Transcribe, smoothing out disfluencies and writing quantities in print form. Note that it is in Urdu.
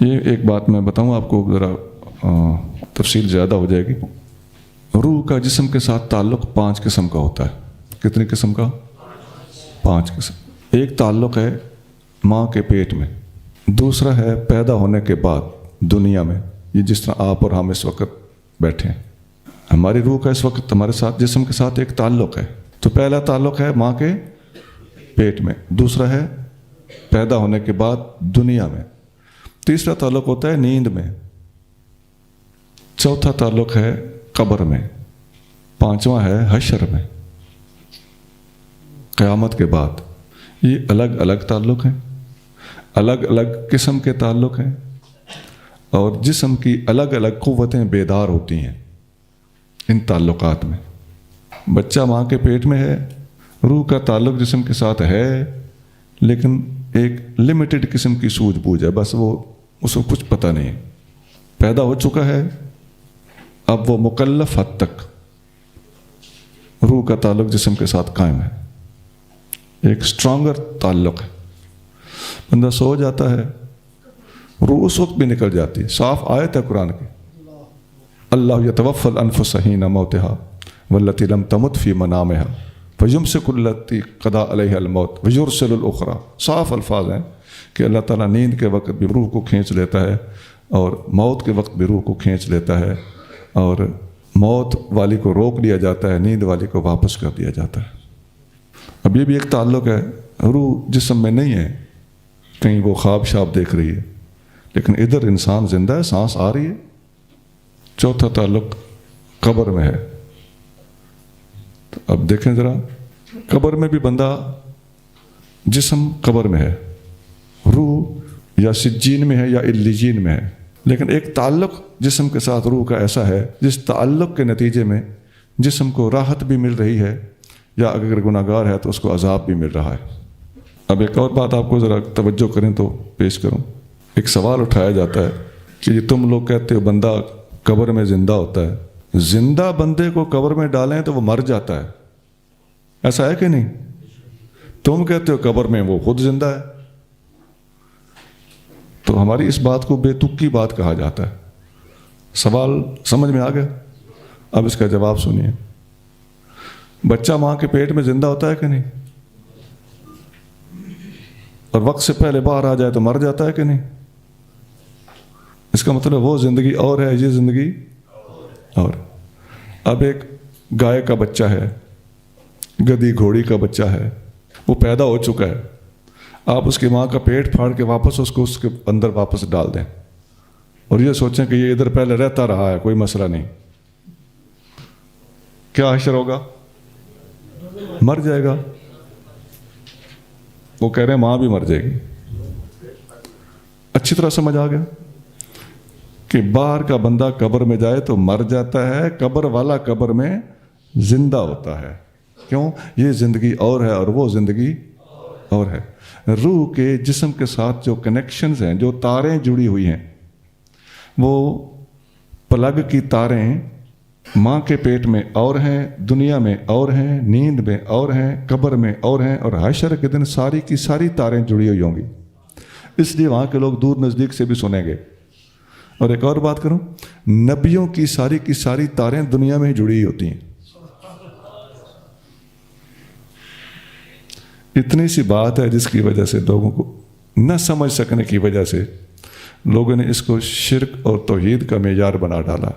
یہ ایک بات میں بتاؤں آپ کو، ذرا تفصیل زیادہ ہو جائے گی۔ روح کا جسم کے ساتھ تعلق 5 قسم کا ہوتا ہے۔ کتنی قسم کا؟ 5 قسم۔ ایک تعلق ہے ماں کے پیٹ میں، دوسرا ہے پیدا ہونے کے بعد دنیا میں، یہ جس طرح آپ اور ہم اس وقت بیٹھے ہیں، ہماری روح کا اس وقت ہمارے ساتھ جسم کے ساتھ ایک تعلق ہے۔ تو پہلا تعلق ہے ماں کے پیٹ میں، دوسرا ہے پیدا ہونے کے بعد دنیا میں، تیسرا تعلق ہوتا ہے نیند میں، چوتھا تعلق ہے قبر میں، پانچواں ہے حشر میں، قیامت کے بعد۔ یہ الگ الگ تعلق ہیں، الگ الگ قسم کے تعلق ہیں، اور جسم کی الگ الگ قوتیں بیدار ہوتی ہیں ان تعلقات میں۔ بچہ ماں کے پیٹ میں ہے، روح کا تعلق جسم کے ساتھ ہے، لیکن ایک لمیٹڈ قسم کی سوجھ بوجھ ہے، بس وہ اس کو کچھ پتہ نہیں ہے۔ پیدا ہو چکا ہے، اب وہ مکلف حد تک روح کا تعلق جسم کے ساتھ قائم ہے، ایک اسٹرانگر تعلق ہے۔ بندہ سو جاتا ہے، روح اس وقت بھی نکل جاتی ہے، صاف آیت ہے قرآن کی، اللہ یتوفی الانفس حین موتہا واللتی لم تمت فی منامہا فیمسک التی قضی علیہا الموت ویرسل الاخری۔ صاف الفاظ ہیں کہ اللہ تعالیٰ نیند کے وقت بھی روح کو کھینچ لیتا ہے، اور موت کے وقت بھی روح کو کھینچ لیتا ہے، اور موت والی کو روک لیا جاتا ہے، نیند والی کو واپس کر دیا جاتا ہے۔ اب یہ بھی ایک تعلق ہے، روح جسم میں نہیں ہے، کہیں وہ خواب شاب دیکھ رہی ہے، لیکن ادھر انسان زندہ ہے، سانس آ رہی ہے۔ چوتھا تعلق قبر میں ہے۔ تو اب دیکھیں ذرا، قبر میں بھی بندہ، جسم قبر میں ہے، روح یا سجین میں ہے یا علیجین میں ہے، لیکن ایک تعلق جسم کے ساتھ روح کا ایسا ہے جس تعلق کے نتیجے میں جسم کو راحت بھی مل رہی ہے، یا اگر گناہ گار ہے تو اس کو عذاب بھی مل رہا ہے۔ اب ایک اور بات آپ کو ذرا توجہ کریں تو پیش کروں۔ ایک سوال اٹھایا جاتا ہے کہ یہ تم لوگ کہتے ہو بندہ قبر میں زندہ ہوتا ہے، زندہ بندے کو قبر میں ڈالیں تو وہ مر جاتا ہے، ایسا ہے کہ نہیں؟ تم کہتے ہو قبر میں وہ خود زندہ ہے، تو ہماری اس بات کو بے تکی بات کہا جاتا ہے۔ سوال سمجھ میں آ گیا؟ اب اس کا جواب سنیے۔ بچہ ماں کے پیٹ میں زندہ ہوتا ہے کہ نہیں؟ اور وقت سے پہلے باہر آ جائے تو مر جاتا ہے کہ نہیں؟ اس کا مطلب وہ زندگی اور ہے، یہ زندگی اور۔ اب ایک گائے کا بچہ ہے، گدھی گھوڑی کا بچہ ہے، وہ پیدا ہو چکا ہے، آپ اس کی ماں کا پیٹ پھاڑ کے واپس اس کو اس کے اندر واپس ڈال دیں، اور یہ سوچیں کہ یہ ادھر پہلے رہتا رہا ہے، کوئی مسئلہ نہیں، کیا حشر ہوگا؟ مر جائے گا۔ وہ کہہ رہے ہیں ماں بھی مر جائے گی۔ اچھی طرح سمجھ آ گیا کہ باہر کا بندہ قبر میں جائے تو مر جاتا ہے، قبر والا قبر میں زندہ ہوتا ہے۔ کیوں؟ یہ زندگی اور ہے اور وہ زندگی اور ہے۔ روح کے جسم کے ساتھ جو کنیکشنز ہیں، جو تاریں جڑی ہوئی ہیں، وہ پلگ کی تاریں ماں کے پیٹ میں اور ہیں، دنیا میں اور ہیں، نیند میں اور ہیں، قبر میں اور ہیں، اور حشر کے دن ساری کی ساری تاریں جڑی ہوئی ہوں گی۔ اس لیے وہاں کے لوگ دور نزدیک سے بھی سنیں گے۔ اور ایک اور بات کروں، نبیوں کی ساری تاریں دنیا میں ہی جڑی ہوئی ہوتی ہیں۔ اتنی سی بات ہے جس کی وجہ سے لوگوں کو نہ سمجھ سکنے کی وجہ سے لوگوں نے اس کو شرک اور توحید کا معیار بنا ڈالا۔